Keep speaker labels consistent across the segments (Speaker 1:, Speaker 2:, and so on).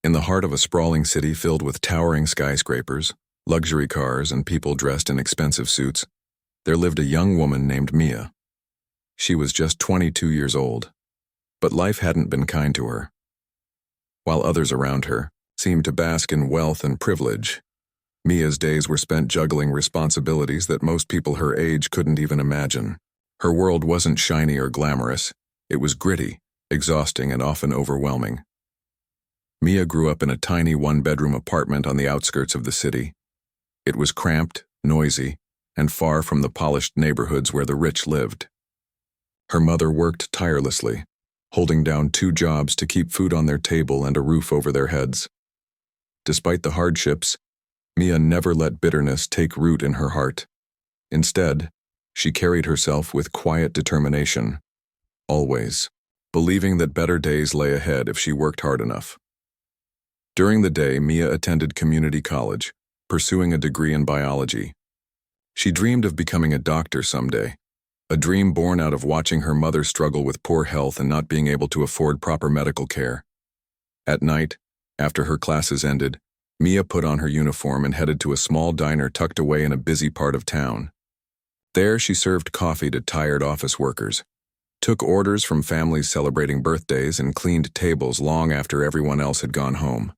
Speaker 1: In the heart of a sprawling city filled with towering skyscrapers, luxury cars, and people dressed in expensive suits, there lived a young woman named Mia. She was just 22 years old, but life hadn't been kind to her. While others around her seemed to bask in wealth and privilege, Mia's days were spent juggling responsibilities that most people her age couldn't even imagine. Her world wasn't shiny or glamorous. It was gritty, exhausting, and often overwhelming. Mia grew up in a tiny one-bedroom apartment on the outskirts of the city. It was cramped, noisy, and far from the polished neighborhoods where the rich lived. Her mother worked tirelessly, holding down 2 jobs to keep food on their table and a roof over their heads. Despite the hardships, Mia never let bitterness take root in her heart. Instead, she carried herself with quiet determination, always believing that better days lay ahead if she worked hard enough. During the day, Mia attended community college, pursuing a degree in biology. She dreamed of becoming a doctor someday, a dream born out of watching her mother struggle with poor health and not being able to afford proper medical care. At night, after her classes ended, Mia put on her uniform and headed to a small diner tucked away in a busy part of town. There, she served coffee to tired office workers, took orders from families celebrating birthdays, and cleaned tables long after everyone else had gone home.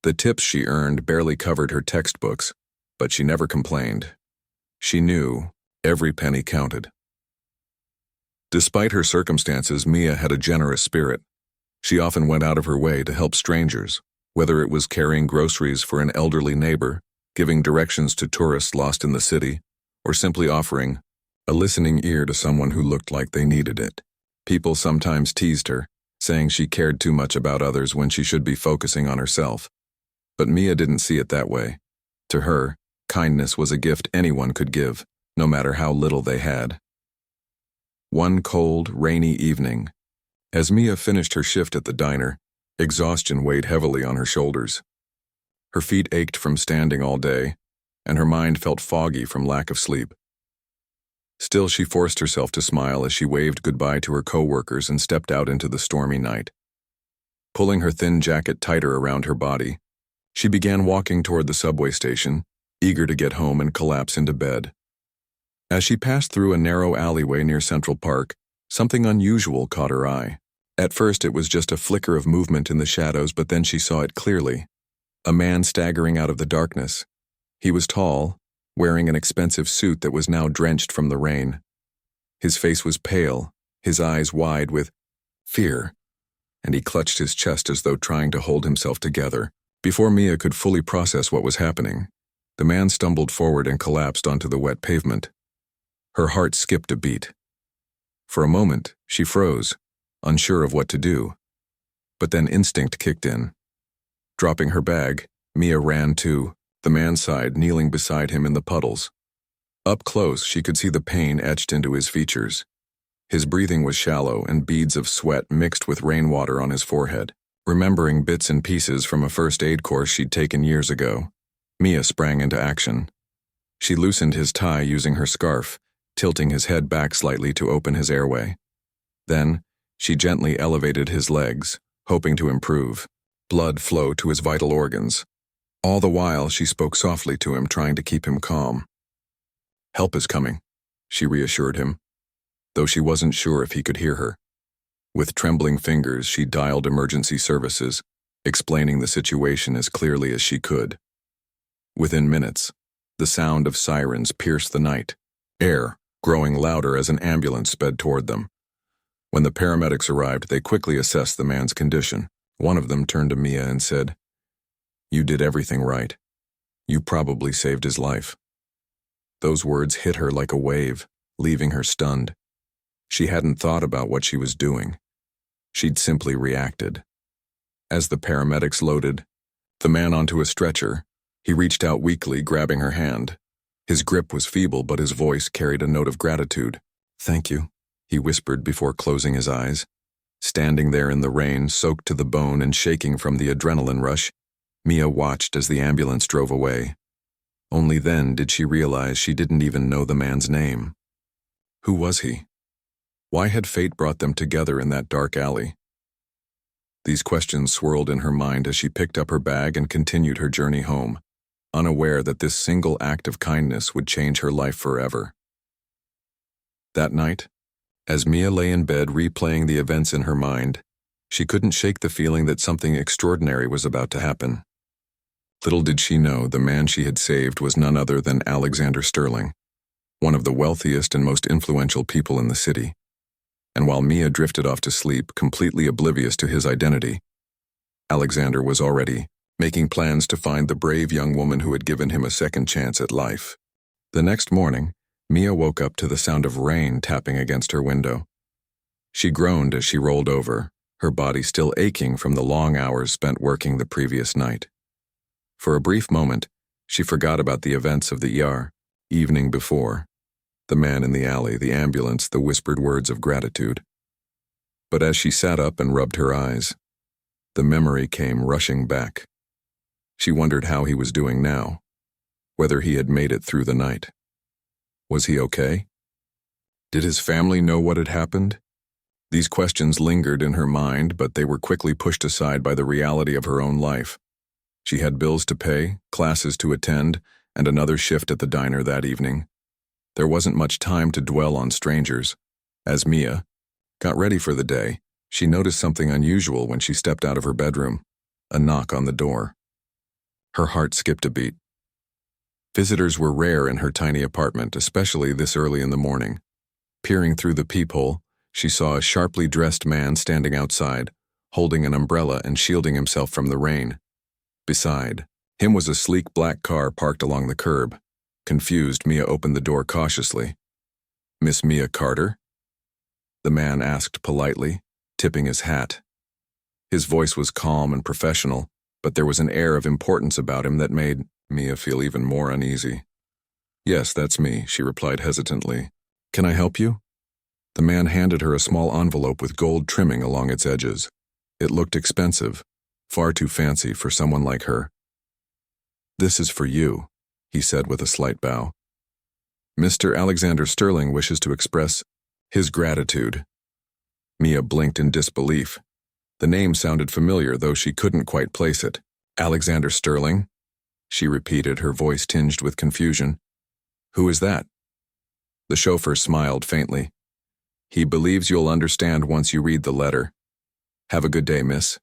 Speaker 1: The tips she earned barely covered her textbooks, but she never complained. She knew every penny counted. Despite her circumstances, Mia had a generous spirit. She often went out of her way to help strangers, whether it was carrying groceries for an elderly neighbor, giving directions to tourists lost in the city, or simply offering a listening ear to someone who looked like they needed it. People sometimes teased her, saying she cared too much about others when she should be focusing on herself. But Mia didn't see it that way. To her, kindness was a gift anyone could give, no matter how little they had. One cold, rainy evening, as Mia finished her shift at the diner, exhaustion weighed heavily on her shoulders. Her feet ached from standing all day, and her mind felt foggy from lack of sleep. Still, she forced herself to smile as she waved goodbye to her coworkers and stepped out into the stormy night. Pulling her thin jacket tighter around her body, she began walking toward the subway station, eager to get home and collapse into bed. As she passed through a narrow alleyway near Central Park, something unusual caught her eye. At first, it was just a flicker of movement in the shadows, but then she saw it clearly. A man staggering out of the darkness. He was tall, wearing an expensive suit that was now drenched from the rain. His face was pale, his eyes wide with fear, and he clutched his chest as though trying to hold himself together. Before Mia could fully process what was happening, the man stumbled forward and collapsed onto the wet pavement. Her heart skipped a beat. For a moment, she froze, unsure of what to do. But then instinct kicked in. Dropping her bag, Mia ran to the man's side, kneeling beside him in the puddles. Up close, she could see the pain etched into his features. His breathing was shallow, and beads of sweat mixed with rainwater on his forehead. Remembering bits and pieces from a first aid course she'd taken years ago, Mia sprang into action. She loosened his tie using her scarf, tilting his head back slightly to open his airway. Then, she gently elevated his legs, hoping to improve blood flow to his vital organs. All the while, she spoke softly to him, trying to keep him calm. "Help is coming," she reassured him, though she wasn't sure if he could hear her. With trembling fingers, she dialed emergency services, explaining the situation as clearly as she could. Within minutes, the sound of sirens pierced the night, air growing louder as an ambulance sped toward them. When the paramedics arrived, they quickly assessed the man's condition. One of them turned to Mia and said, "You did everything right. You probably saved his life." Those words hit her like a wave, leaving her stunned. She hadn't thought about what she was doing. She'd simply reacted. As the paramedics loaded the man onto a stretcher, he reached out weakly, grabbing her hand. His grip was feeble, but his voice carried a note of gratitude. "Thank you," he whispered before closing his eyes. Standing there in the rain, soaked to the bone and shaking from the adrenaline rush, Mia watched as the ambulance drove away. Only then did she realize she didn't even know the man's name. Who was he? Why had fate brought them together in that dark alley? These questions swirled in her mind as she picked up her bag and continued her journey home, unaware that this single act of kindness would change her life forever. That night, as Mia lay in bed replaying the events in her mind, she couldn't shake the feeling that something extraordinary was about to happen. Little did she know the man she had saved was none other than Alexander Sterling, one of the wealthiest and most influential people in the city. And while Mia drifted off to sleep, completely oblivious to his identity, Alexander was already making plans to find the brave young woman who had given him a second chance at life. The next morning, Mia woke up to the sound of rain tapping against her window. She groaned as she rolled over, her body still aching from the long hours spent working the previous night. For a brief moment, she forgot about the events of the evening before. The man in the alley, the ambulance, the whispered words of gratitude. But as she sat up and rubbed her eyes, the memory came rushing back. She wondered how he was doing now, whether he had made it through the night. Was he okay? Did his family know what had happened? These questions lingered in her mind, but they were quickly pushed aside by the reality of her own life. She had bills to pay, classes to attend, and another shift at the diner that evening. There wasn't much time to dwell on strangers. As Mia got ready for the day, she noticed something unusual when she stepped out of her bedroom: a knock on the door. Her heart skipped a beat. Visitors were rare in her tiny apartment, especially this early in the morning. Peering through the peephole, she saw a sharply dressed man standing outside, holding an umbrella and shielding himself from the rain. Beside him was a sleek black car parked along the curb. Confused, Mia opened the door cautiously. "Miss Mia Carter?" the man asked politely, tipping his hat. His voice was calm and professional, but there was an air of importance about him that made Mia feel even more uneasy. "Yes, that's me," she replied hesitantly. "Can I help you?" The man handed her a small envelope with gold trimming along its edges. It looked expensive, far too fancy for someone like her. "This is for you," he said with a slight bow. "Mr. Alexander Sterling wishes to express his gratitude." Mia blinked in disbelief. The name sounded familiar, though she couldn't quite place it. "Alexander Sterling?" she repeated, her voice tinged with confusion. "Who is that?" The chauffeur smiled faintly. "He believes you'll understand once you read the letter. Have a good day, miss."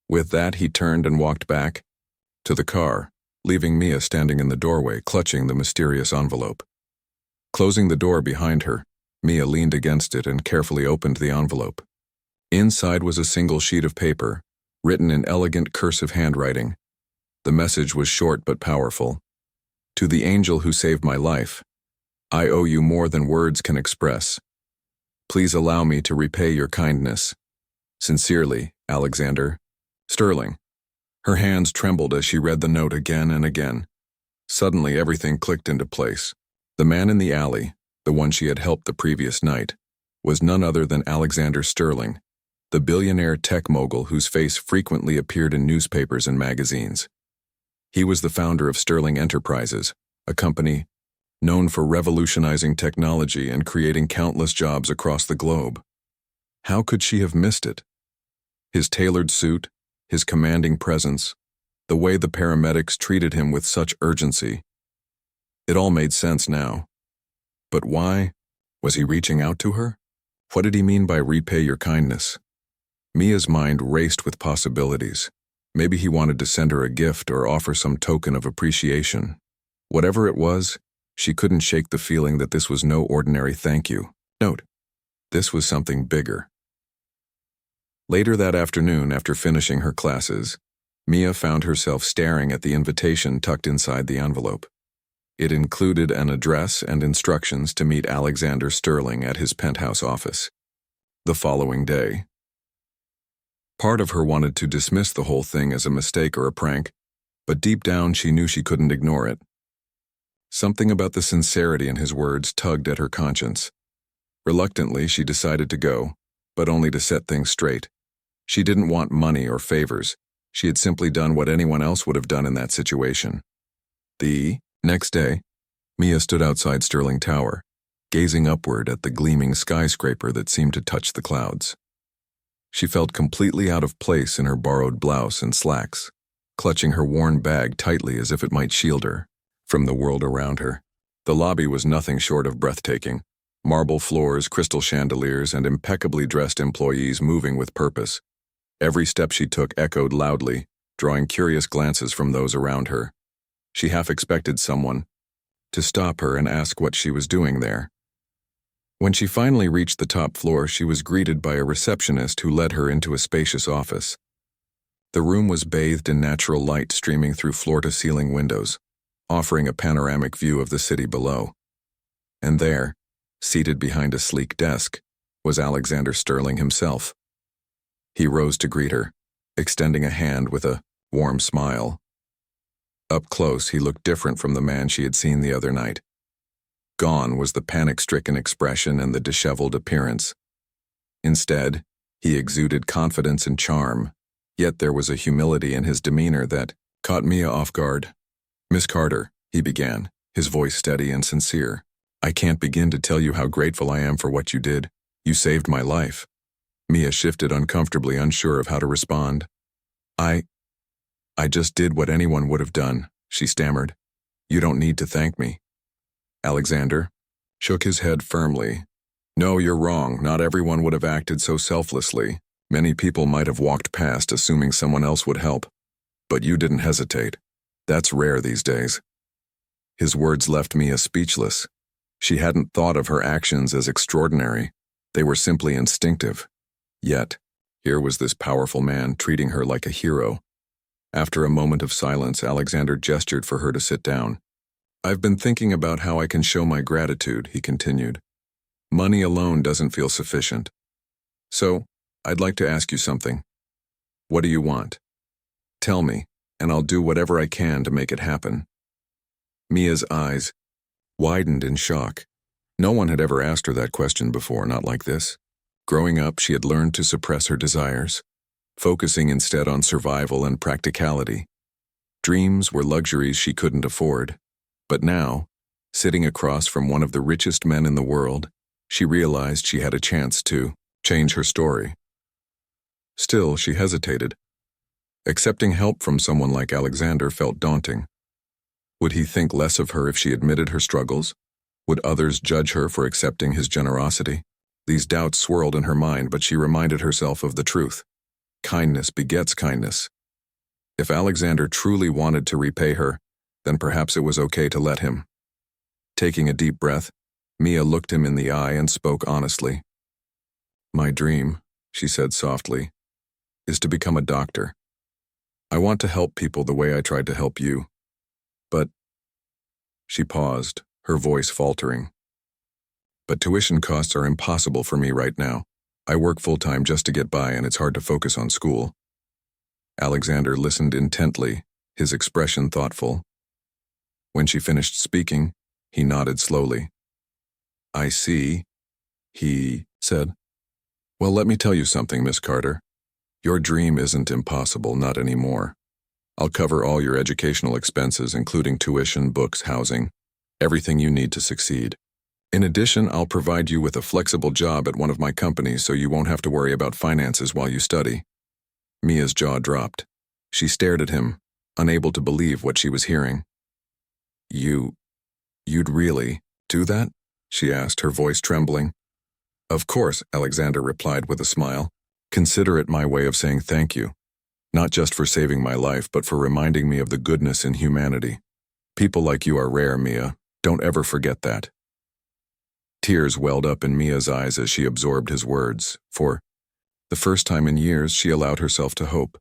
Speaker 1: With that, he turned and walked back to the car, leaving Mia standing in the doorway, clutching the mysterious envelope. Closing the door behind her, Mia leaned against it and carefully opened the envelope. Inside was a single sheet of paper, written in elegant cursive handwriting. The message was short but powerful. "To the angel who saved my life, I owe you more than words can express. Please allow me to repay your kindness. Sincerely, Alexander Sterling." Her hands trembled as she read the note again and again. Suddenly, everything clicked into place. The man in the alley, the one she had helped the previous night, was none other than Alexander Sterling, the billionaire tech mogul whose face frequently appeared in newspapers and magazines. He was the founder of Sterling Enterprises, a company known for revolutionizing technology and creating countless jobs across the globe. How could she have missed it? His tailored suit, his commanding presence, the way the paramedics treated him with such urgency. It all made sense now. But why? Was he reaching out to her? What did he mean by repay your kindness? Mia's mind raced with possibilities. Maybe he wanted to send her a gift or offer some token of appreciation. Whatever it was, she couldn't shake the feeling that this was no ordinary thank you. Note, this was something bigger. Later that afternoon, after finishing her classes, Mia found herself staring at the invitation tucked inside the envelope. It included an address and instructions to meet Alexander Sterling at his penthouse office the following day. Part of her wanted to dismiss the whole thing as a mistake or a prank, but deep down she knew she couldn't ignore it. Something about the sincerity in his words tugged at her conscience. Reluctantly, she decided to go, but only to set things straight. She didn't want money or favors. She had simply done what anyone else would have done in that situation. The next day, Mia stood outside Sterling Tower, gazing upward at the gleaming skyscraper that seemed to touch the clouds. She felt completely out of place in her borrowed blouse and slacks, clutching her worn bag tightly as if it might shield her from the world around her. The lobby was nothing short of breathtaking. Marble floors, crystal chandeliers, and impeccably dressed employees moving with purpose. Every step she took echoed loudly, drawing curious glances from those around her. She half expected someone to stop her and ask what she was doing there. When she finally reached the top floor, she was greeted by a receptionist who led her into a spacious office. The room was bathed in natural light streaming through floor-to-ceiling windows, offering a panoramic view of the city below. And there, seated behind a sleek desk, was Alexander Sterling himself. He rose to greet her, extending a hand with a warm smile. Up close, he looked different from the man she had seen the other night. Gone was the panic-stricken expression and the disheveled appearance. Instead, he exuded confidence and charm, yet there was a humility in his demeanor that caught Mia off guard. "Miss Carter," he began, his voice steady and sincere, "I can't begin to tell you how grateful I am for what you did. You saved my life." Mia shifted uncomfortably, unsure of how to respond. I just did what anyone would have done," she stammered. "You don't need to thank me." Alexander shook his head firmly. "No, you're wrong. Not everyone would have acted so selflessly. Many people might have walked past assuming someone else would help. But you didn't hesitate. That's rare these days." His words left Mia speechless. She hadn't thought of her actions as extraordinary. They were simply instinctive. Yet, here was this powerful man treating her like a hero. After a moment of silence, Alexander gestured for her to sit down. "I've been thinking about how I can show my gratitude," he continued. "Money alone doesn't feel sufficient. So, I'd like to ask you something. What do you want? Tell me, and I'll do whatever I can to make it happen." Mia's eyes widened in shock. No one had ever asked her that question before, not like this. Growing up, she had learned to suppress her desires, focusing instead on survival and practicality. Dreams were luxuries she couldn't afford. But now, sitting across from one of the richest men in the world, she realized she had a chance to change her story. Still, she hesitated. Accepting help from someone like Alexander felt daunting. Would he think less of her if she admitted her struggles? Would others judge her for accepting his generosity? These doubts swirled in her mind, but she reminded herself of the truth. Kindness begets kindness. If Alexander truly wanted to repay her, then perhaps it was okay to let him. Taking a deep breath, Mia looked him in the eye and spoke honestly. "My dream," she said softly, "is to become a doctor. I want to help people the way I tried to help you. But," she paused, her voice faltering, "but tuition costs are impossible for me right now. I work full-time just to get by, and it's hard to focus on school." Alexander listened intently, his expression thoughtful. When she finished speaking, he nodded slowly. "I see," he said. "Well, let me tell you something, Miss Carter. Your dream isn't impossible, not anymore. I'll cover all your educational expenses, including tuition, books, housing, everything you need to succeed. In addition, I'll provide you with a flexible job at one of my companies so you won't have to worry about finances while you study." Mia's jaw dropped. She stared at him, unable to believe what she was hearing. You'd really do that?" she asked, her voice trembling. "Of course," Alexander replied with a smile. "Consider it my way of saying thank you. Not just for saving my life, but for reminding me of the goodness in humanity. People like you are rare, Mia. Don't ever forget that." Tears welled up in Mia's eyes as she absorbed his words. For the first time in years, she allowed herself to hope,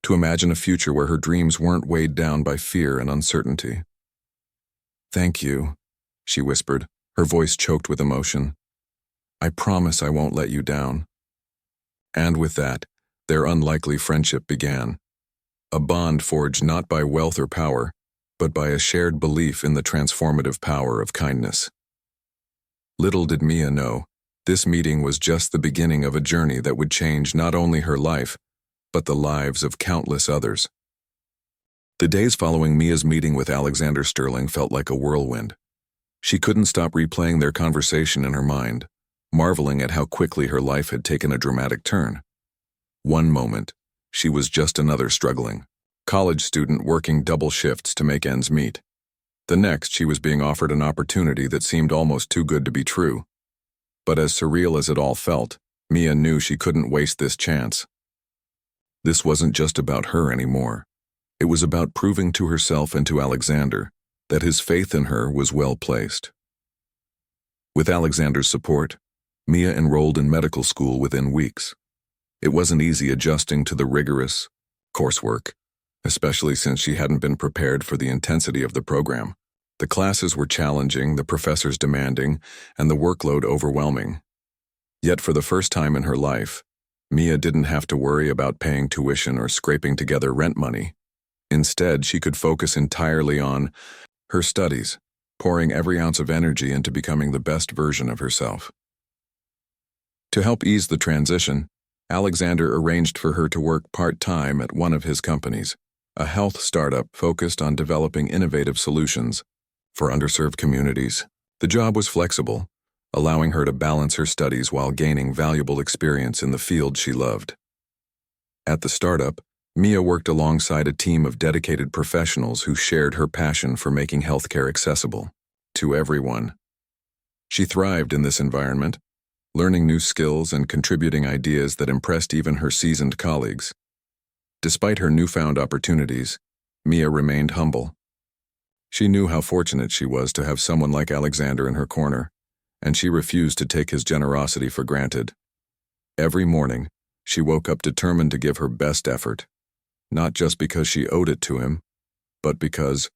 Speaker 1: to imagine a future where her dreams weren't weighed down by fear and uncertainty. "Thank you," she whispered, her voice choked with emotion. "I promise I won't let you down." And with that, their unlikely friendship began. A bond forged not by wealth or power, but by a shared belief in the transformative power of kindness. Little did Mia know, this meeting was just the beginning of a journey that would change not only her life, but the lives of countless others. The days following Mia's meeting with Alexander Sterling felt like a whirlwind. She couldn't stop replaying their conversation in her mind, marveling at how quickly her life had taken a dramatic turn. One moment, she was just another struggling college student working double shifts to make ends meet. The next, she was being offered an opportunity that seemed almost too good to be true. But as surreal as it all felt, Mia knew she couldn't waste this chance. This wasn't just about her anymore. It was about proving to herself and to Alexander that his faith in her was well placed. With Alexander's support, Mia enrolled in medical school within weeks. It wasn't easy adjusting to the rigorous coursework, especially since she hadn't been prepared for the intensity of the program. The classes were challenging, the professors demanding, and the workload overwhelming. Yet for the first time in her life, Mia didn't have to worry about paying tuition or scraping together rent money. Instead, she could focus entirely on her studies, pouring every ounce of energy into becoming the best version of herself. To help ease the transition, Alexander arranged for her to work part-time at one of his companies, a health startup focused on developing innovative solutions for underserved communities. The job was flexible, allowing her to balance her studies while gaining valuable experience in the field she loved. At the startup, Mia worked alongside a team of dedicated professionals who shared her passion for making healthcare accessible to everyone. She thrived in this environment, learning new skills and contributing ideas that impressed even her seasoned colleagues. Despite her newfound opportunities, Mia remained humble. She knew how fortunate she was to have someone like Alexander in her corner, and she refused to take his generosity for granted. Every morning, she woke up determined to give her best effort, not just because she owed it to him, but because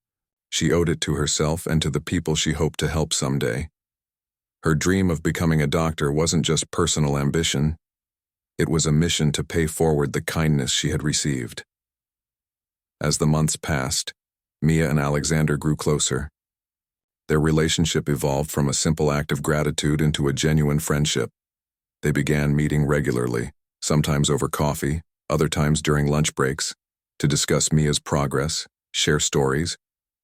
Speaker 1: she owed it to herself and to the people she hoped to help someday. Her dream of becoming a doctor wasn't just personal ambition. It was a mission to pay forward the kindness she had received. As the months passed, Mia and Alexander grew closer. Their relationship evolved from a simple act of gratitude into a genuine friendship. They began meeting regularly, sometimes over coffee, other times during lunch breaks, to discuss Mia's progress, share stories,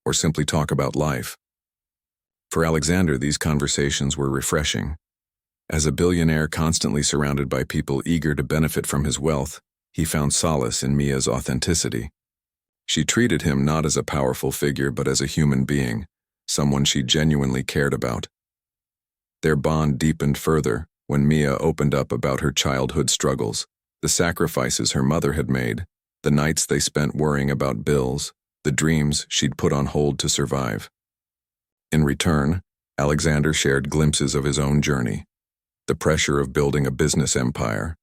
Speaker 1: or simply talk about life. For Alexander, these conversations were refreshing. As a billionaire constantly surrounded by people eager to benefit from his wealth, he found solace in Mia's authenticity. She treated him not as a powerful figure but as a human being, someone she genuinely cared about. Their bond deepened further when Mia opened up about her childhood struggles, the sacrifices her mother had made, the nights they spent worrying about bills, the dreams she'd put on hold to survive. In return, Alexander shared glimpses of his own journey, the pressure of building a business empire,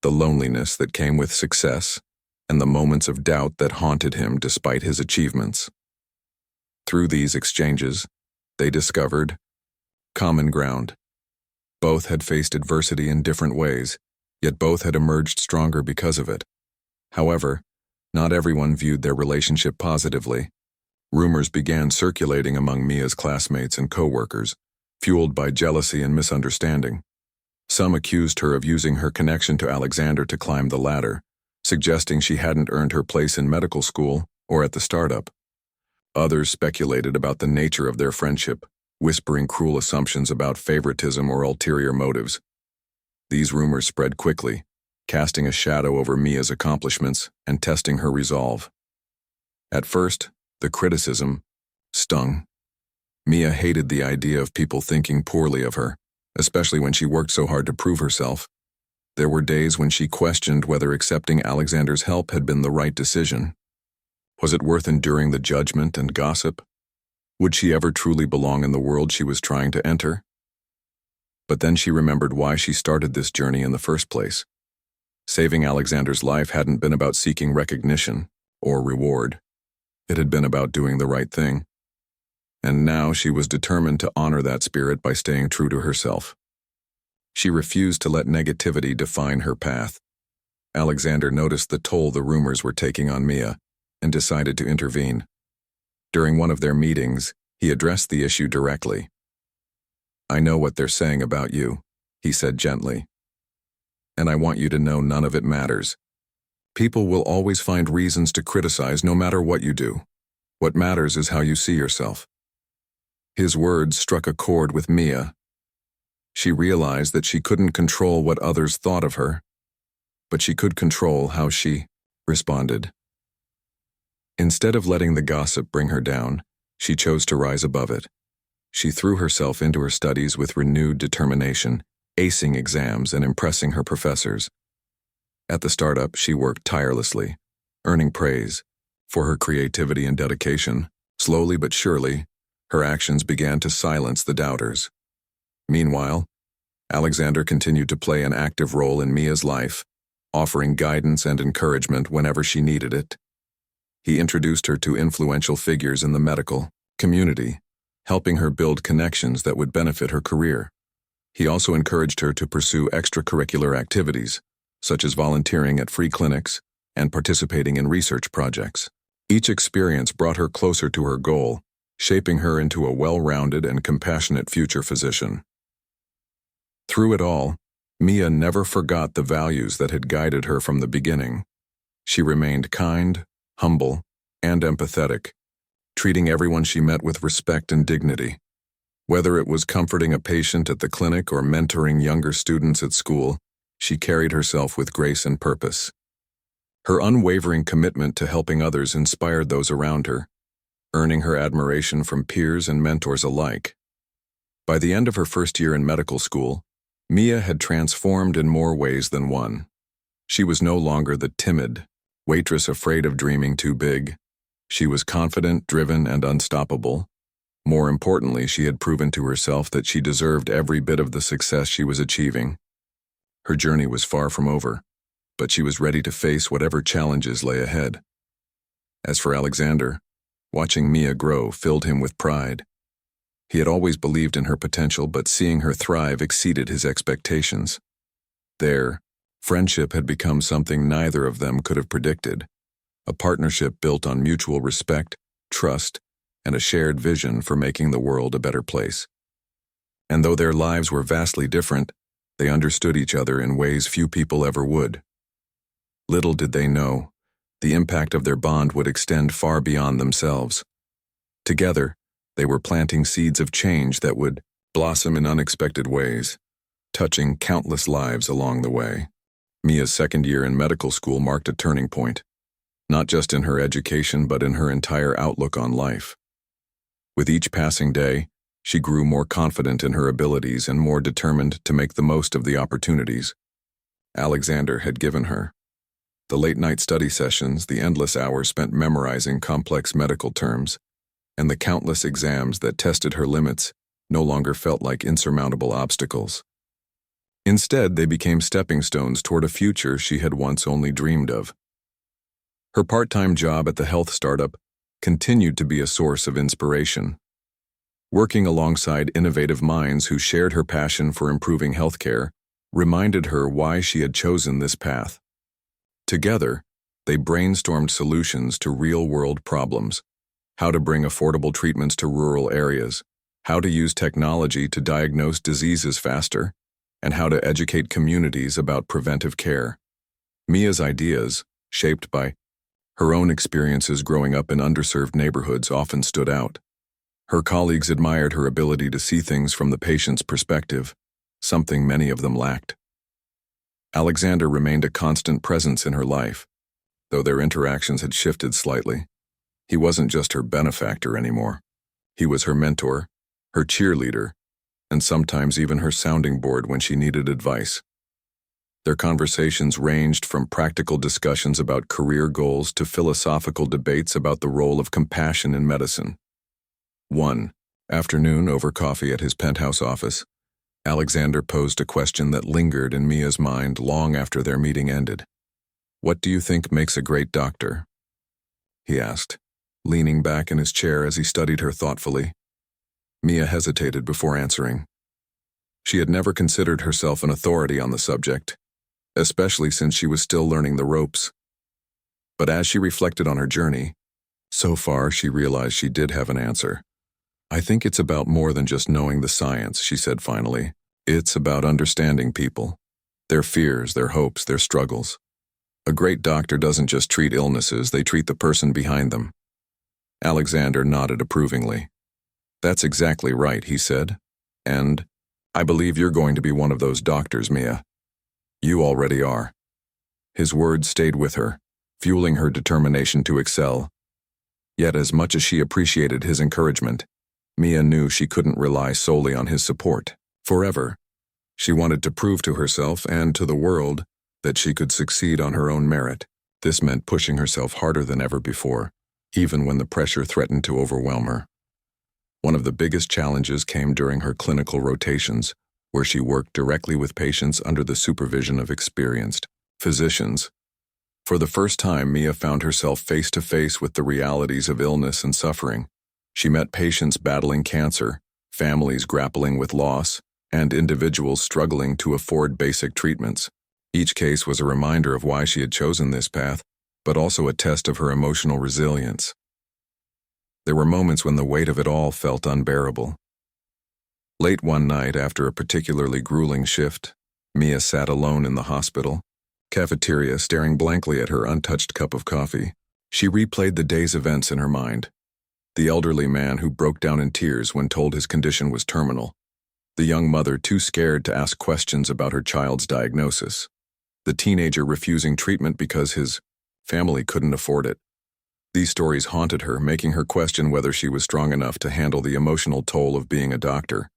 Speaker 1: the loneliness that came with success, and the moments of doubt that haunted him despite his achievements. Through these exchanges, they discovered common ground. Both had faced adversity in different ways, yet both had emerged stronger because of it. However, not everyone viewed their relationship positively. Rumors began circulating among Mia's classmates and co-workers, fueled by jealousy and misunderstanding. Some accused her of using her connection to Alexander to climb the ladder, suggesting she hadn't earned her place in medical school or at the startup. Others speculated about the nature of their friendship, whispering cruel assumptions about favoritism or ulterior motives. These rumors spread quickly, casting a shadow over Mia's accomplishments and testing her resolve. At first, the criticism stung. Mia hated the idea of people thinking poorly of her, especially when she worked so hard to prove herself. There were days when she questioned whether accepting Alexander's help had been the right decision. Was it worth enduring the judgment and gossip? Would she ever truly belong in the world she was trying to enter? But then she remembered why she started this journey in the first place. Saving Alexander's life hadn't been about seeking recognition or reward. It had been about doing the right thing. And now she was determined to honor that spirit by staying true to herself. She refused to let negativity define her path. Alexander noticed the toll the rumors were taking on Mia and decided to intervene. During one of their meetings, he addressed the issue directly. "I know what they're saying about you," he said gently. "And I want you to know none of it matters. People will always find reasons to criticize no matter what you do. What matters is how you see yourself." His words struck a chord with Mia. She realized that she couldn't control what others thought of her, but she could control how she responded. Instead of letting the gossip bring her down, she chose to rise above it. She threw herself into her studies with renewed determination, acing exams and impressing her professors. At the startup, she worked tirelessly, earning praise for her creativity and dedication. Slowly but surely, her actions began to silence the doubters. Meanwhile, Alexander continued to play an active role in Mia's life, offering guidance and encouragement whenever she needed it. He introduced her to influential figures in the medical community, helping her build connections that would benefit her career. He also encouraged her to pursue extracurricular activities, such as volunteering at free clinics and participating in research projects. Each experience brought her closer to her goal, shaping her into a well-rounded and compassionate future physician. Through it all, Mia never forgot the values that had guided her from the beginning. She remained kind, humble, and empathetic, treating everyone she met with respect and dignity. Whether it was comforting a patient at the clinic or mentoring younger students at school, she carried herself with grace and purpose. Her unwavering commitment to helping others inspired those around her, earning her admiration from peers and mentors alike. By the end of her first year in medical school, Mia had transformed in more ways than one. She was no longer the timid waitress afraid of dreaming too big. She was confident, driven, and unstoppable. More importantly, she had proven to herself that she deserved every bit of the success she was achieving. Her journey was far from over, but she was ready to face whatever challenges lay ahead. As for Alexander, watching Mia grow filled him with pride. He had always believed in her potential, but seeing her thrive exceeded his expectations. Their friendship had become something neither of them could have predicted, a partnership built on mutual respect, trust, and a shared vision for making the world a better place. And though their lives were vastly different, they understood each other in ways few people ever would. Little did they know, the impact of their bond would extend far beyond themselves. Together, they were planting seeds of change that would blossom in unexpected ways, touching countless lives along the way. Mia's second year in medical school marked a turning point, not just in her education but in her entire outlook on life. With each passing day, she grew more confident in her abilities and more determined to make the most of the opportunities Alexander had given her. The late-night study sessions, the endless hours spent memorizing complex medical terms, and the countless exams that tested her limits no longer felt like insurmountable obstacles. Instead, they became stepping stones toward a future she had once only dreamed of. Her part-time job at the health startup continued to be a source of inspiration. Working alongside innovative minds who shared her passion for improving healthcare reminded her why she had chosen this path. Together, they brainstormed solutions to real-world problems, how to bring affordable treatments to rural areas, how to use technology to diagnose diseases faster, and how to educate communities about preventive care. Mia's ideas, shaped by her own experiences growing up in underserved neighborhoods, often stood out. Her colleagues admired her ability to see things from the patient's perspective, something many of them lacked. Alexander remained a constant presence in her life, though their interactions had shifted slightly. He wasn't just her benefactor anymore. He was her mentor, her cheerleader, and sometimes even her sounding board when she needed advice. Their conversations ranged from practical discussions about career goals to philosophical debates about the role of compassion in medicine. One afternoon, over coffee at his penthouse office, Alexander posed a question that lingered in Mia's mind long after their meeting ended. "What do you think makes a great doctor?" he asked, leaning back in his chair as he studied her thoughtfully. Mia hesitated before answering. She had never considered herself an authority on the subject, especially since she was still learning the ropes. But as she reflected on her journey, so far she realized she did have an answer. "I think it's about more than just knowing the science," she said finally. "It's about understanding people, their fears, their hopes, their struggles. A great doctor doesn't just treat illnesses, they treat the person behind them." Alexander nodded approvingly. "That's exactly right," he said. "And I believe you're going to be one of those doctors, Mia. You already are." His words stayed with her, fueling her determination to excel. Yet as much as she appreciated his encouragement, Mia knew she couldn't rely solely on his support forever. She wanted to prove to herself and to the world that she could succeed on her own merit. This meant pushing herself harder than ever before, even when the pressure threatened to overwhelm her. One of the biggest challenges came during her clinical rotations, where she worked directly with patients under the supervision of experienced physicians. For the first time, Mia found herself face to face with the realities of illness and suffering. She met patients battling cancer, families grappling with loss, and individuals struggling to afford basic treatments. Each case was a reminder of why she had chosen this path, but also a test of her emotional resilience. There were moments when the weight of it all felt unbearable. Late one night, after a particularly grueling shift, Mia sat alone in the hospital cafeteria, staring blankly at her untouched cup of coffee. She replayed the day's events in her mind. The elderly man who broke down in tears when told his condition was terminal. The young mother too scared to ask questions about her child's diagnosis. The teenager refusing treatment because his family couldn't afford it. These stories haunted her, making her question whether she was strong enough to handle the emotional toll of being a doctor.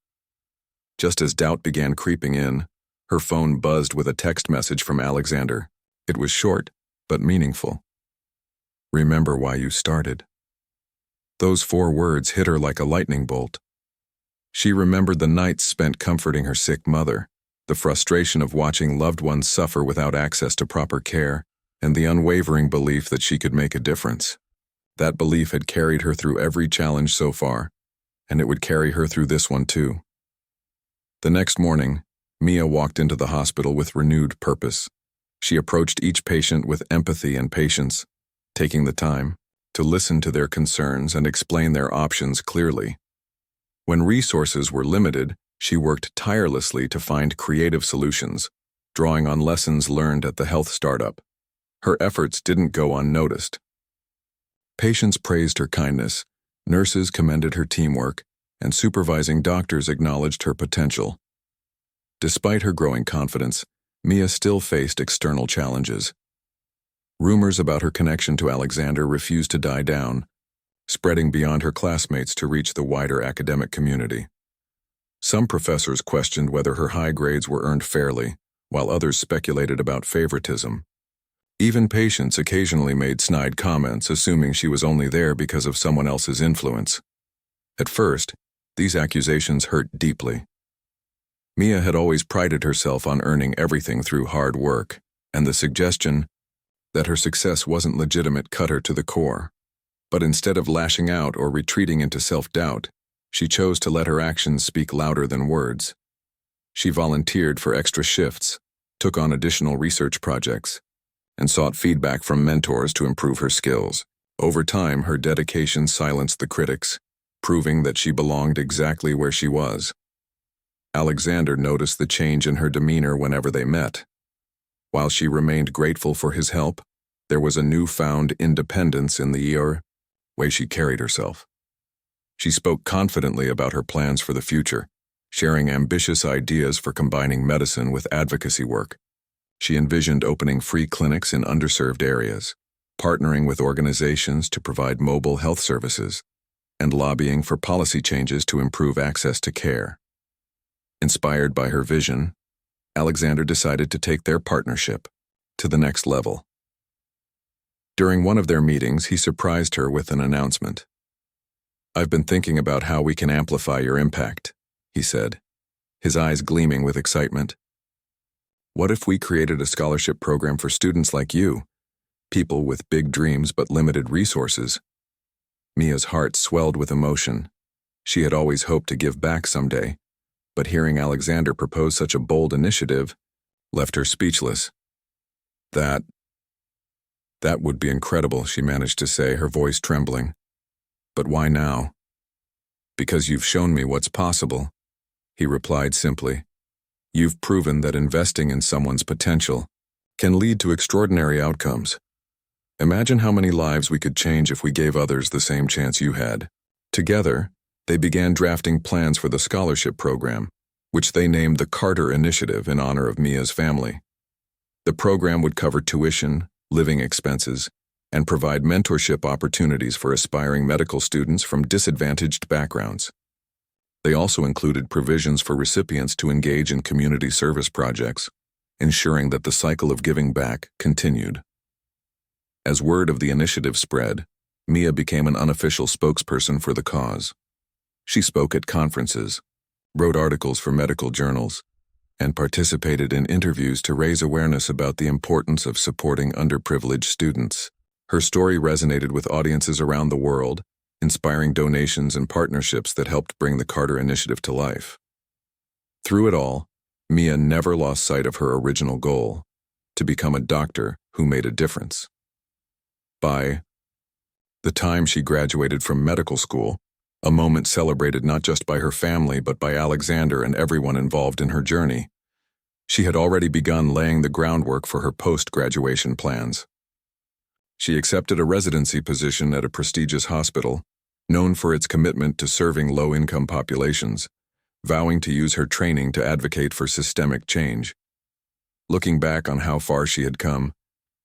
Speaker 1: Just as doubt began creeping in, her phone buzzed with a text message from Alexander. It was short, but meaningful. "Remember why you started." Those 4 words hit her like a lightning bolt. She remembered the nights spent comforting her sick mother, the frustration of watching loved ones suffer without access to proper care, and the unwavering belief that she could make a difference. That belief had carried her through every challenge so far, and it would carry her through this one too. The next morning, Mia walked into the hospital with renewed purpose. She approached each patient with empathy and patience, taking the time to listen to their concerns and explain their options clearly. When resources were limited, she worked tirelessly to find creative solutions, drawing on lessons learned at the health startup. Her efforts didn't go unnoticed. Patients praised her kindness, nurses commended her teamwork, and supervising doctors acknowledged her potential. Despite her growing confidence, Mia still faced external challenges. Rumors about her connection to Alexander refused to die down, spreading beyond her classmates to reach the wider academic community. Some professors questioned whether her high grades were earned fairly, while others speculated about favoritism. Even patients occasionally made snide comments, assuming she was only there because of someone else's influence. At first, these accusations hurt deeply. Mia had always prided herself on earning everything through hard work, and the suggestion that her success wasn't legitimate cut her to the core. But instead of lashing out or retreating into self-doubt, she chose to let her actions speak louder than words. She volunteered for extra shifts, took on additional research projects, and sought feedback from mentors to improve her skills. Over time, her dedication silenced the critics, proving that she belonged exactly where she was. Alexander noticed the change in her demeanor whenever they met. While she remained grateful for his help, there was a newfound independence in the way she carried herself. She spoke confidently about her plans for the future, sharing ambitious ideas for combining medicine with advocacy work. She envisioned opening free clinics in underserved areas, partnering with organizations to provide mobile health services, and lobbying for policy changes to improve access to care. Inspired by her vision, Alexander decided to take their partnership to the next level. During one of their meetings, he surprised her with an announcement. "I've been thinking about how we can amplify your impact," he said, his eyes gleaming with excitement. "What if we created a scholarship program for students like you, people with big dreams but limited resources?" Mia's heart swelled with emotion. She had always hoped to give back someday, but hearing Alexander propose such a bold initiative left her speechless. That would be incredible," she managed to say, her voice trembling. "But why now?" "Because you've shown me what's possible," he replied simply. "You've proven that investing in someone's potential can lead to extraordinary outcomes. Imagine how many lives we could change if we gave others the same chance you had." Together, they began drafting plans for the scholarship program, which they named the Carter Initiative in honor of Mia's family. The program would cover tuition, living expenses, and provide mentorship opportunities for aspiring medical students from disadvantaged backgrounds. They also included provisions for recipients to engage in community service projects, ensuring that the cycle of giving back continued. As word of the initiative spread, Mia became an unofficial spokesperson for the cause. She spoke at conferences, wrote articles for medical journals, and participated in interviews to raise awareness about the importance of supporting underprivileged students. Her story resonated with audiences around the world, inspiring donations and partnerships that helped bring the Carter Initiative to life. Through it all, Mia never lost sight of her original goal, to become a doctor who made a difference. By the time she graduated from medical school, a moment celebrated not just by her family but by Alexander and everyone involved in her journey, she had already begun laying the groundwork for her post-graduation plans. She accepted a residency position at a prestigious hospital, known for its commitment to serving low-income populations, vowing to use her training to advocate for systemic change. Looking back on how far she had come,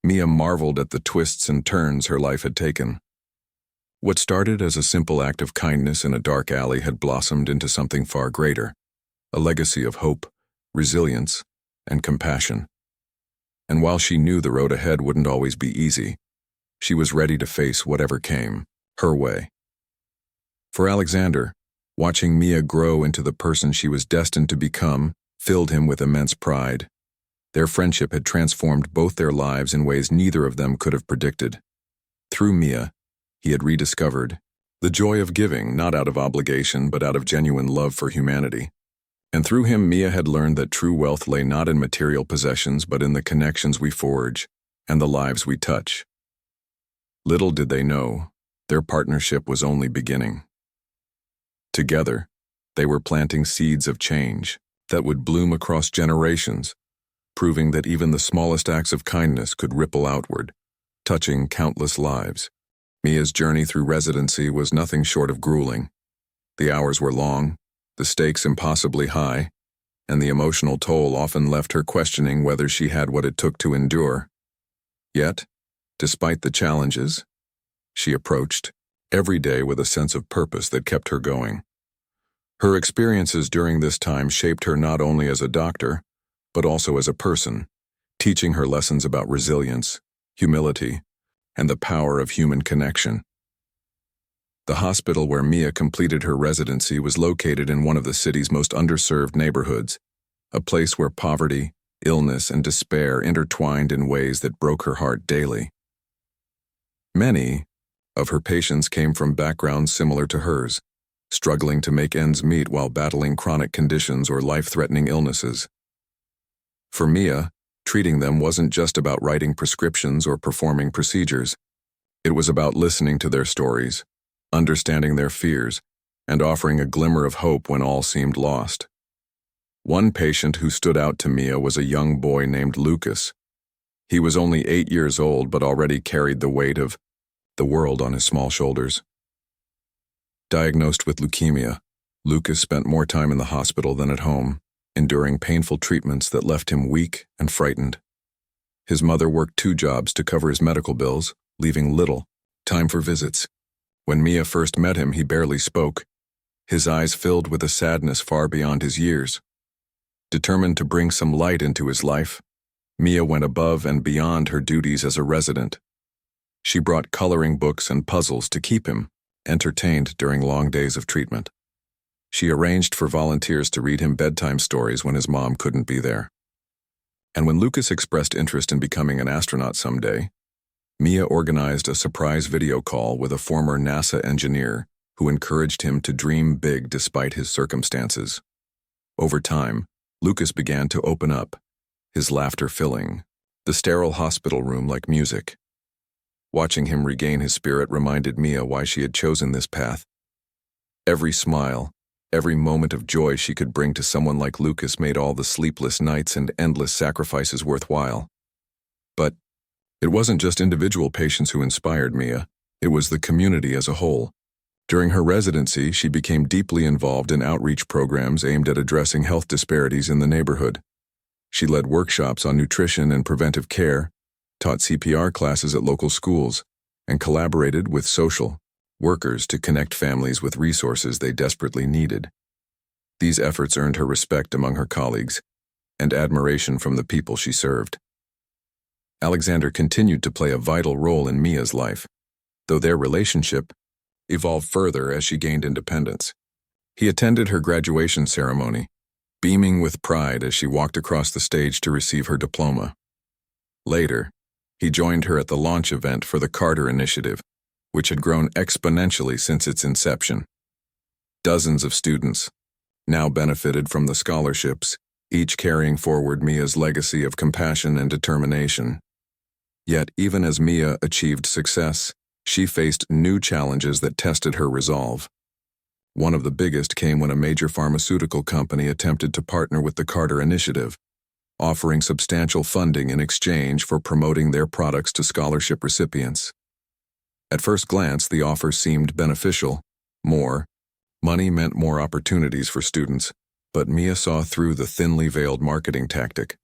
Speaker 1: Mia marveled at the twists and turns her life had taken. What started as a simple act of kindness in a dark alley had blossomed into something far greater, a legacy of hope, resilience, and compassion. And while she knew the road ahead wouldn't always be easy, she was ready to face whatever came her way. For Alexander, watching Mia grow into the person she was destined to become filled him with immense pride. Their friendship had transformed both their lives in ways neither of them could have predicted. Through Mia, he had rediscovered the joy of giving, not out of obligation but out of genuine love for humanity. And through him, Mia had learned that true wealth lay not in material possessions but in the connections we forge and the lives we touch. Little did they know, their partnership was only beginning. Together, they were planting seeds of change that would bloom across generations, proving that even the smallest acts of kindness could ripple outward, touching countless lives. Mia's journey through residency was nothing short of grueling. The hours were long, the stakes impossibly high, and the emotional toll often left her questioning whether she had what it took to endure. Yet, despite the challenges, she approached every day with a sense of purpose that kept her going. Her experiences during this time shaped her not only as a doctor, but also as a person, teaching her lessons about resilience, humility, and the power of human connection. The hospital where Mia completed her residency was located in one of the city's most underserved neighborhoods, a place where poverty, illness, and despair intertwined in ways that broke her heart daily. Many of her patients came from backgrounds similar to hers, struggling to make ends meet while battling chronic conditions or life-threatening illnesses. For Mia, treating them wasn't just about writing prescriptions or performing procedures. It was about listening to their stories, understanding their fears, and offering a glimmer of hope when all seemed lost. One patient who stood out to Mia was a young boy named Lucas. He was only 8 years old but already carried the weight of the world on his small shoulders. Diagnosed with leukemia, Lucas spent more time in the hospital than at home, enduring painful treatments that left him weak and frightened. His mother worked 2 jobs to cover his medical bills, leaving little time for visits. When Mia first met him, he barely spoke, his eyes filled with a sadness far beyond his years. Determined to bring some light into his life, Mia went above and beyond her duties as a resident. She brought coloring books and puzzles to keep him entertained during long days of treatment. She arranged for volunteers to read him bedtime stories when his mom couldn't be there. And when Lucas expressed interest in becoming an astronaut someday, Mia organized a surprise video call with a former NASA engineer who encouraged him to dream big despite his circumstances. Over time, Lucas began to open up, his laughter filling the sterile hospital room like music. Watching him regain his spirit reminded Mia why she had chosen this path. Every smile, every moment of joy she could bring to someone like Lucas made all the sleepless nights and endless sacrifices worthwhile. But it wasn't just individual patients who inspired Mia, it was the community as a whole. During her residency, she became deeply involved in outreach programs aimed at addressing health disparities in the neighborhood. She led workshops on nutrition and preventive care, taught CPR classes at local schools, and collaborated with social workers to connect families with resources they desperately needed. These efforts earned her respect among her colleagues and admiration from the people she served. Alexander continued to play a vital role in Mia's life, though their relationship evolved further as she gained independence. He attended her graduation ceremony, beaming with pride as she walked across the stage to receive her diploma. Later, he joined her at the launch event for the Carter Initiative, which had grown exponentially since its inception. Dozens of students now benefited from the scholarships, each carrying forward Mia's legacy of compassion and determination. Yet, even as Mia achieved success, she faced new challenges that tested her resolve. One of the biggest came when a major pharmaceutical company attempted to partner with the Carter Initiative, offering substantial funding in exchange for promoting their products to scholarship recipients. At first glance, the offer seemed beneficial. More money meant more opportunities for students, but Mia saw through the thinly veiled marketing tactic.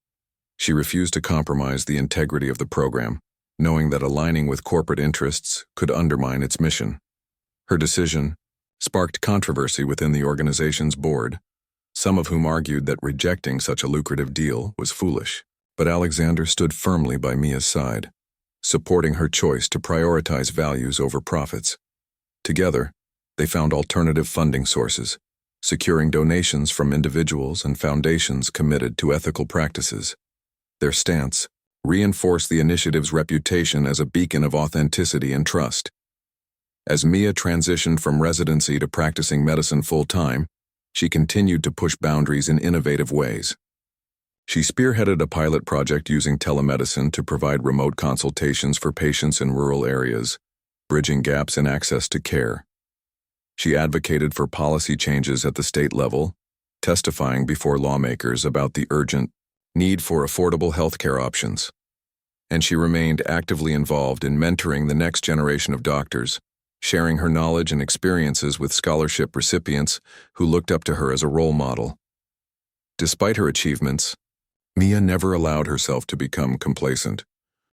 Speaker 1: She refused to compromise the integrity of the program, knowing that aligning with corporate interests could undermine its mission. Her decision sparked controversy within the organization's board, some of whom argued that rejecting such a lucrative deal was foolish. But Alexander stood firmly by Mia's side, supporting her choice to prioritize values over profits. Together, they found alternative funding sources, securing donations from individuals and foundations committed to ethical practices. Their stance reinforced the initiative's reputation as a beacon of authenticity and trust. As Mia transitioned from residency to practicing medicine full-time, she continued to push boundaries in innovative ways. She spearheaded a pilot project using telemedicine to provide remote consultations for patients in rural areas, bridging gaps in access to care. She advocated for policy changes at the state level, testifying before lawmakers about the urgent need for affordable healthcare options. And she remained actively involved in mentoring the next generation of doctors, sharing her knowledge and experiences with scholarship recipients who looked up to her as a role model. Despite her achievements, Mia never allowed herself to become complacent.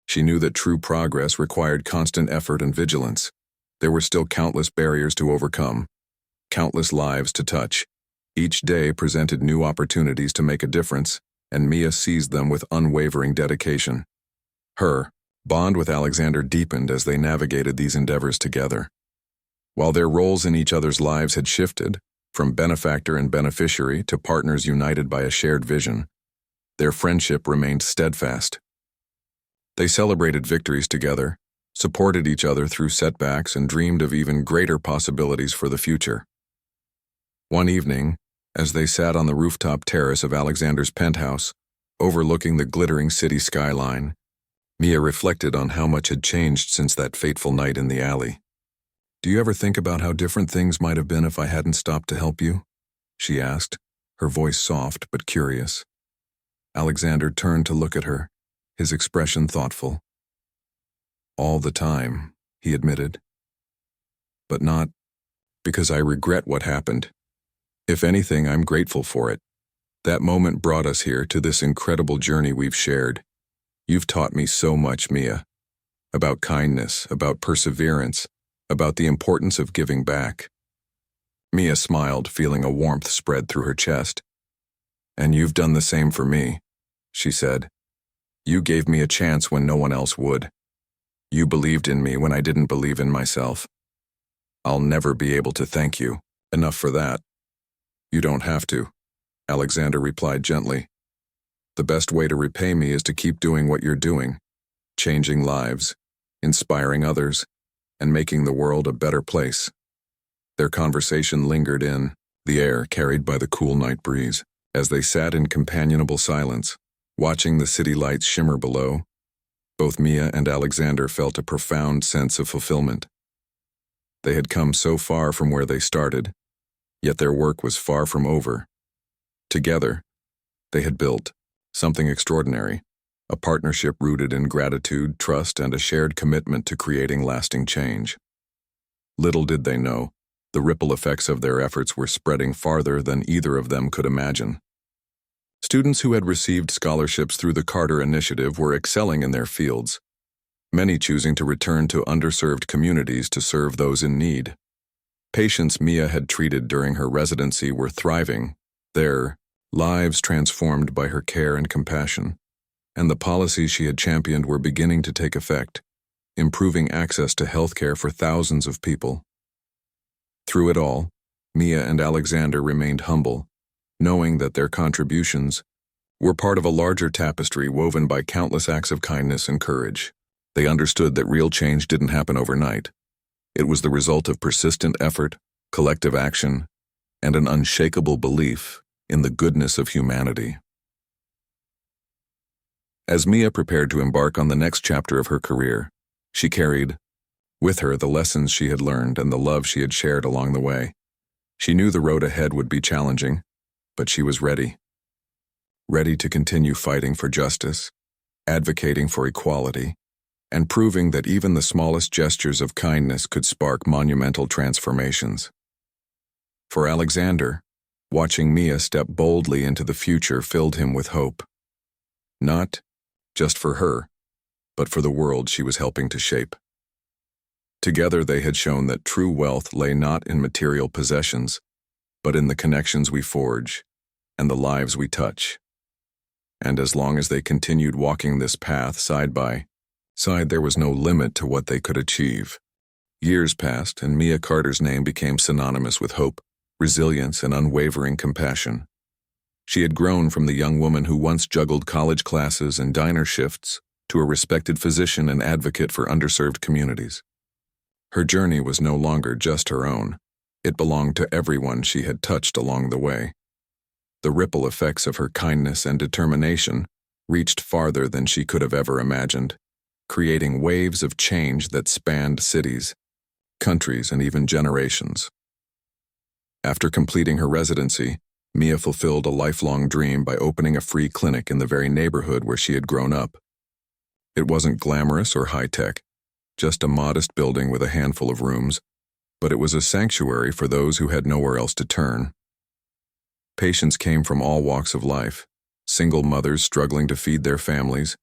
Speaker 1: She knew that true progress required constant effort and vigilance. There were still countless barriers to overcome, countless lives to touch. Each day presented new opportunities to make a difference, and Mia seized them with unwavering dedication. Her bond with Alexander deepened as they navigated these endeavors together. While their roles in each other's lives had shifted, from benefactor and beneficiary to partners united by a shared vision, their friendship remained steadfast. They celebrated victories together, supported each other through setbacks, and dreamed of even greater possibilities for the future. One evening, as they sat on the rooftop terrace of Alexander's penthouse, overlooking the glittering city skyline, Mia reflected on how much had changed since that fateful night in the alley. "Do you ever think about how different things might have been if I hadn't stopped to help you?" she asked, her voice soft but curious. Alexander turned to look at her, his expression thoughtful. "All the time," he admitted. "But not because I regret what happened. If anything, I'm grateful for it. That moment brought us here to this incredible journey we've shared. You've taught me so much, Mia. About kindness, about perseverance, about the importance of giving back." Mia smiled, feeling a warmth spread through her chest. "And you've done the same for me," she said. "You gave me a chance when no one else would. You believed in me when I didn't believe in myself. I'll never be able to thank you enough for that." "You don't have to," Alexander replied gently. "The best way to repay me is to keep doing what you're doing, changing lives, inspiring others, and making the world a better place." Their conversation lingered in the air carried by the cool night breeze. As they sat in companionable silence, watching the city lights shimmer below, both Mia and Alexander felt a profound sense of fulfillment. They had come so far from where they started, yet their work was far from over. Together, they had built something extraordinary, a partnership rooted in gratitude, trust, and a shared commitment to creating lasting change. Little did they know, the ripple effects of their efforts were spreading farther than either of them could imagine. Students who had received scholarships through the Carter Initiative were excelling in their fields, many choosing to return to underserved communities to serve those in need. Patients Mia had treated during her residency were thriving, their lives transformed by her care and compassion, and the policies she had championed were beginning to take effect, improving access to health care for thousands of people. Through it all, Mia and Alexander remained humble, knowing that their contributions were part of a larger tapestry woven by countless acts of kindness and courage. They understood that real change didn't happen overnight. It was the result of persistent effort, collective action, and an unshakable belief in the goodness of humanity. As Mia prepared to embark on the next chapter of her career, she carried with her the lessons she had learned and the love she had shared along the way. She knew the road ahead would be challenging, but she was ready. Ready to continue fighting for justice, advocating for equality, and proving that even the smallest gestures of kindness could spark monumental transformations. For Alexander, watching Mia step boldly into the future filled him with hope. Not just for her, but for the world she was helping to shape. Together they had shown that true wealth lay not in material possessions, but in the connections we forge and the lives we touch. And as long as they continued walking this path side by side, there was no limit to what they could achieve. Years passed, and Mia Carter's name became synonymous with hope, resilience, and unwavering compassion. She had grown from the young woman who once juggled college classes and diner shifts to a respected physician and advocate for underserved communities. Her journey was no longer just her own. It belonged to everyone she had touched along the way. The ripple effects of her kindness and determination reached farther than she could have ever imagined, creating waves of change that spanned cities, countries, and even generations. After completing her residency, Mia fulfilled a lifelong dream by opening a free clinic in the very neighborhood where she had grown up. It wasn't glamorous or high-tech, just a modest building with a handful of rooms, but it was a sanctuary for those who had nowhere else to turn. Patients came from all walks of life: single mothers struggling to feed their families,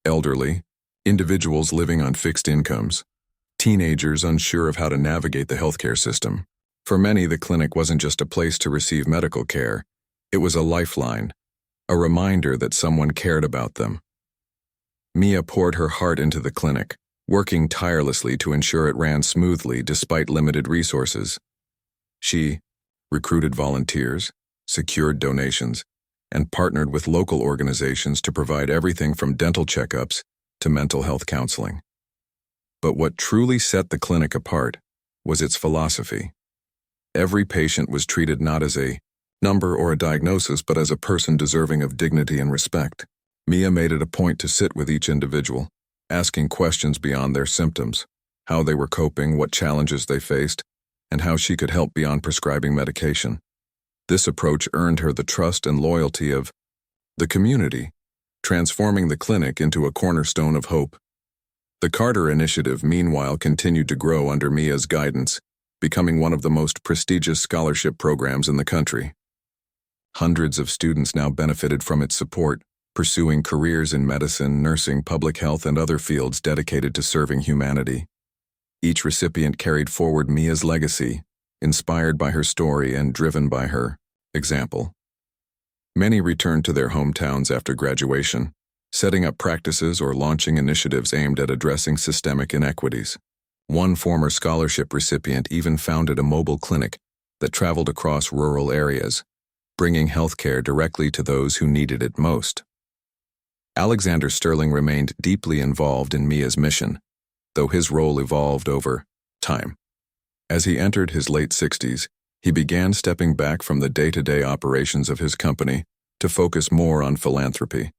Speaker 1: elderly, individuals living on fixed incomes, teenagers unsure of how to navigate the healthcare system. For many, the clinic wasn't just a place to receive medical care. It was a lifeline, a reminder that someone cared about them. Mia poured her heart into the clinic, working tirelessly to ensure it ran smoothly despite limited resources. She recruited volunteers, secured donations, and partnered with local organizations to provide everything from dental checkups to mental health counseling. But what truly set the clinic apart was its philosophy. Every patient was treated not as a number or a diagnosis, but as a person deserving of dignity and respect. Mia made it a point to sit with each individual, asking questions beyond their symptoms, how they were coping, what challenges they faced, and how she could help beyond prescribing medication. This approach earned her the trust and loyalty of the community, transforming the clinic into a cornerstone of hope. The Carter Initiative, meanwhile, continued to grow under Mia's guidance, becoming one of the most prestigious scholarship programs in the country. Hundreds of students now benefited from its support, pursuing careers in medicine, nursing, public health, and other fields dedicated to serving humanity. Each recipient carried forward Mia's legacy, inspired by her story and driven by her example. Many returned to their hometowns after graduation, setting up practices or launching initiatives aimed at addressing systemic inequities. One former scholarship recipient even founded a mobile clinic that traveled across rural areas, bringing healthcare directly to those who needed it most. Alexander Sterling remained deeply involved in Mia's mission, though his role evolved over time. As he entered his late 60s, he began stepping back from the day-to-day operations of his company to focus more on philanthropy.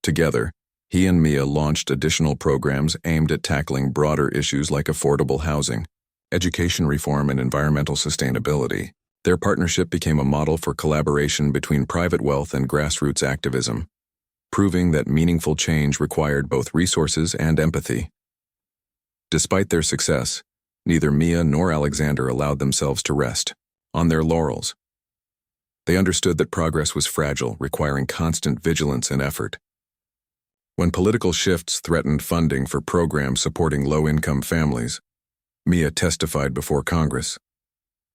Speaker 1: Together, he and Mia launched additional programs aimed at tackling broader issues like affordable housing, education reform, and environmental sustainability. Their partnership became a model for collaboration between private wealth and grassroots activism, proving that meaningful change required both resources and empathy. Despite their success, neither Mia nor Alexander allowed themselves to rest on their laurels. They understood that progress was fragile, requiring constant vigilance and effort. When political shifts threatened funding for programs supporting low-income families, Mia testified before Congress,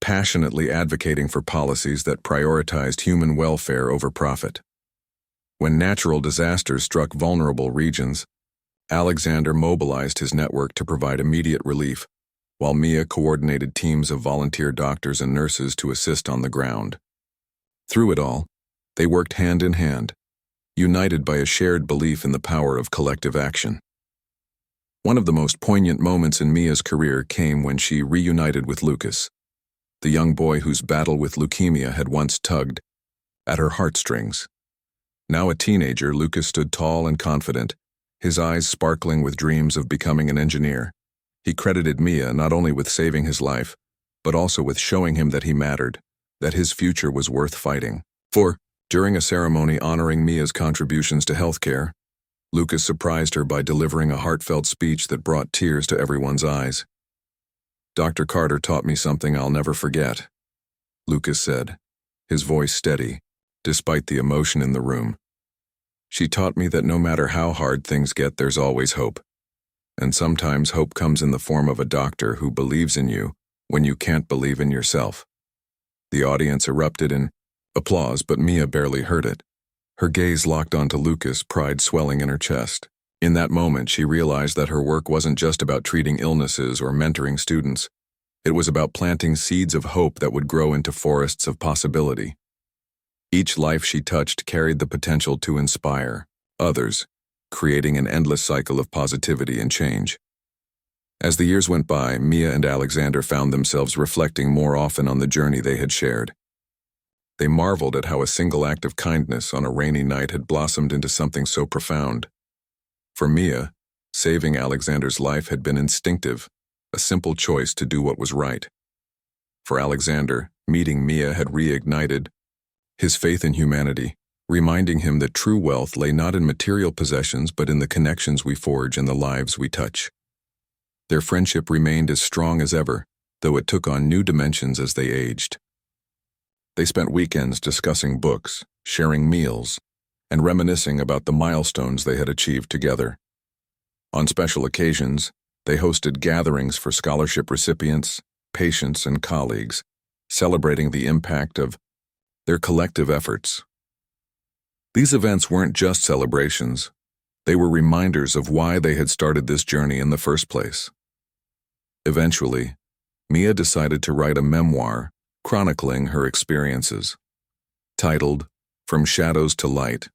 Speaker 1: passionately advocating for policies that prioritized human welfare over profit. When natural disasters struck vulnerable regions, Alexander mobilized his network to provide immediate relief, while Mia coordinated teams of volunteer doctors and nurses to assist on the ground. Through it all, they worked hand in hand, united by a shared belief in the power of collective action. One of the most poignant moments in Mia's career came when she reunited with Lucas, the young boy whose battle with leukemia had once tugged at her heartstrings. Now a teenager, Lucas stood tall and confident, his eyes sparkling with dreams of becoming an engineer. He credited Mia not only with saving his life, but also with showing him that he mattered, that his future was worth fighting for. During a ceremony honoring Mia's contributions to healthcare, Lucas surprised her by delivering a heartfelt speech that brought tears to everyone's eyes. "Dr. Carter taught me something I'll never forget," Lucas said, his voice steady, despite the emotion in the room. "She taught me that no matter how hard things get, there's always hope. And sometimes hope comes in the form of a doctor who believes in you when you can't believe in yourself." The audience erupted in applause, but Mia barely heard it. Her gaze locked onto Lucas, pride swelling in her chest. In that moment, she realized that her work wasn't just about treating illnesses or mentoring students. It was about planting seeds of hope that would grow into forests of possibility. Each life she touched carried the potential to inspire others, creating an endless cycle of positivity and change. As the years went by, Mia and Alexander found themselves reflecting more often on the journey they had shared. They marveled at how a single act of kindness on a rainy night had blossomed into something so profound. For Mia, saving Alexander's life had been instinctive, a simple choice to do what was right. For Alexander, meeting Mia had reignited his faith in humanity, reminding him that true wealth lay not in material possessions but in the connections we forge and the lives we touch. Their friendship remained as strong as ever, though it took on new dimensions as they aged. They spent weekends discussing books, sharing meals, and reminiscing about the milestones they had achieved together. On special occasions, they hosted gatherings for scholarship recipients, patients, and colleagues, celebrating the impact of their collective efforts. These events weren't just celebrations, they were reminders of why they had started this journey in the first place. Eventually, Mia decided to write a memoir chronicling her experiences. Titled From Shadows to Light,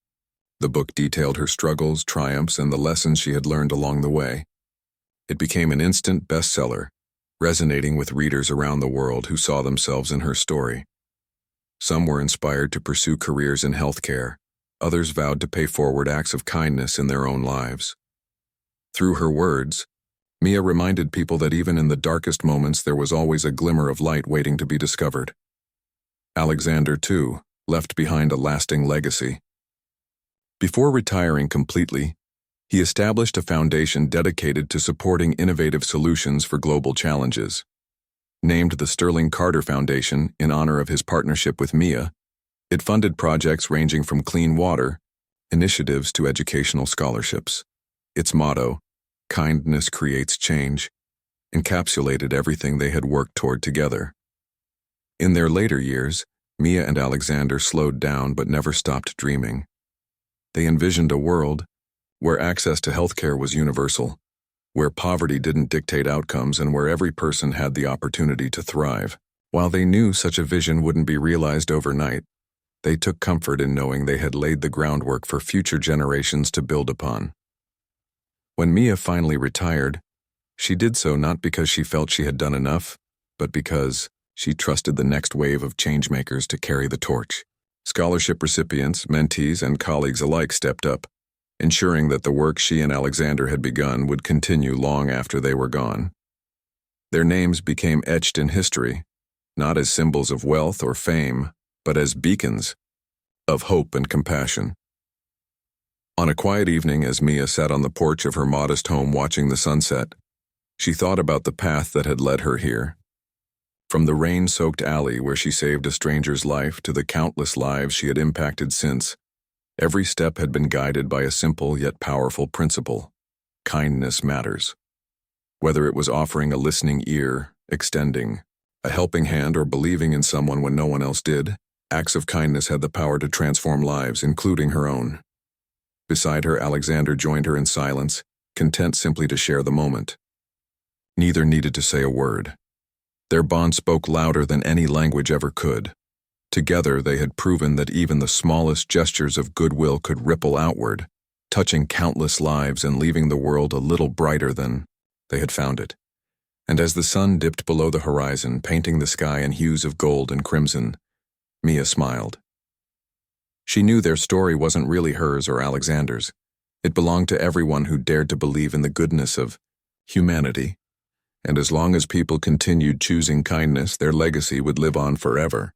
Speaker 1: the book detailed her struggles, triumphs, and the lessons she had learned along the way. It became an instant bestseller, resonating with readers around the world who saw themselves in her story. Some were inspired to pursue careers in healthcare, others vowed to pay forward acts of kindness in their own lives. Through her words, Mia reminded people that even in the darkest moments there was always a glimmer of light waiting to be discovered. Alexander, too, left behind a lasting legacy. Before retiring completely, he established a foundation dedicated to supporting innovative solutions for global challenges. Named the Sterling Carter Foundation in honor of his partnership with Mia, it funded projects ranging from clean water initiatives to educational scholarships. Its motto, "Kindness creates change," encapsulated everything they had worked toward together. In their later years, Mia and Alexander slowed down but never stopped dreaming. They envisioned a world where access to healthcare was universal, where poverty didn't dictate outcomes, and where every person had the opportunity to thrive. While they knew such a vision wouldn't be realized overnight, they took comfort in knowing they had laid the groundwork for future generations to build upon. When Mia finally retired, she did so not because she felt she had done enough, but because she trusted the next wave of changemakers to carry the torch. Scholarship recipients, mentees, and colleagues alike stepped up, ensuring that the work she and Alexander had begun would continue long after they were gone. Their names became etched in history, not as symbols of wealth or fame, but as beacons of hope and compassion. On a quiet evening, as Mia sat on the porch of her modest home watching the sunset, she thought about the path that had led her here. From the rain-soaked alley where she saved a stranger's life to the countless lives she had impacted since, every step had been guided by a simple yet powerful principle: kindness matters. Whether it was offering a listening ear, extending a helping hand, or believing in someone when no one else did, acts of kindness had the power to transform lives, including her own. Beside her, Alexander joined her in silence, content simply to share the moment. Neither needed to say a word. Their bond spoke louder than any language ever could. Together, they had proven that even the smallest gestures of goodwill could ripple outward, touching countless lives and leaving the world a little brighter than they had found it. And as the sun dipped below the horizon, painting the sky in hues of gold and crimson, Mia smiled. She knew their story wasn't really hers or Alexander's. It belonged to everyone who dared to believe in the goodness of humanity. And as long as people continued choosing kindness, their legacy would live on forever.